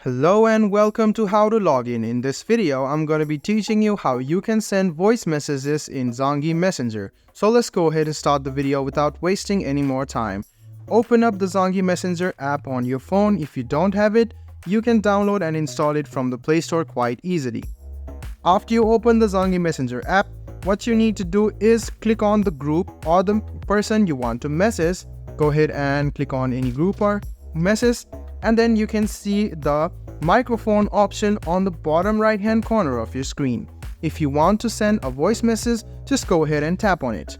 Hello and welcome to How to Login. In this video, I'm going to be teaching you how you can send voice messages in Zangi Messenger. So let's go ahead and start the video without wasting any more time. Open up the Zangi Messenger app on your phone. If you don't have it, you can download and install it from the Play Store quite easily. After you open the Zangi Messenger app, what you need to do is click on the group or the person you want to message. Go ahead and click on any group or message. And then you can see the microphone option on the bottom right hand corner of your screen. If you want to send a voice message, just go ahead and tap on it.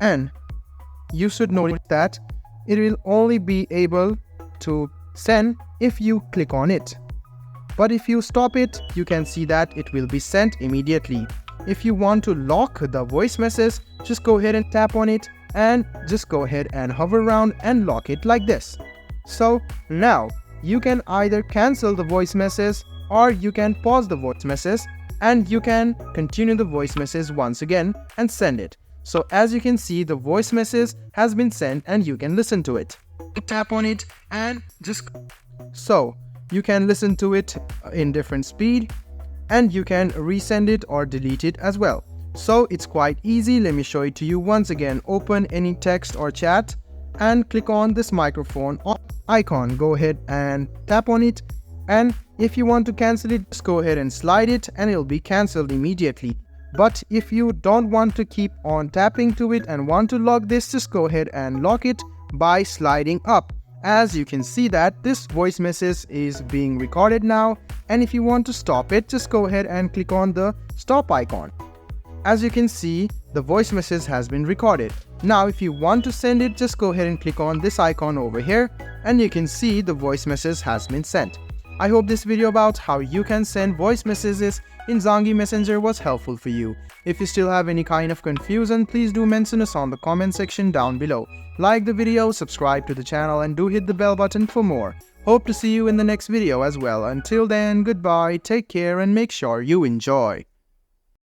And you should notice that it will only be able to send if you click on it. But if you stop it, you can see that it will be sent immediately. If you want to lock the voice message, just go ahead and tap on it and just go ahead and hover around and lock it like this. So now you can either cancel the voice message or you can pause the voice message and you can continue the voice message once again and send it. So as you can see, the voice message has been sent and you can listen to it. Tap on it and so you can listen to it in different speed and you can resend it or delete it as well. So it's quite easy. Let me show it to you once again. Open any text or chat and click on this microphone icon. Go ahead and tap on it, and if you want to cancel it, just go ahead and slide it and it'll be cancelled immediately. But if you don't want to keep on tapping to it and want to lock this, just go ahead and lock it by sliding up. As you can see that this voice message is being recorded now, and if you want to stop it, just go ahead and click on the stop icon. As you can see, the voice message has been recorded. Now if you want to send it, just go ahead and click on this icon over here and you can see the voice message has been sent. I hope this video about how you can send voice messages in Zangi Messenger was helpful for you. If you still have any kind of confusion, please do mention us on the comment section down below. Like the video, subscribe to the channel and do hit the bell button for more. Hope to see you in the next video as well. Until then, goodbye, take care and make sure you enjoy.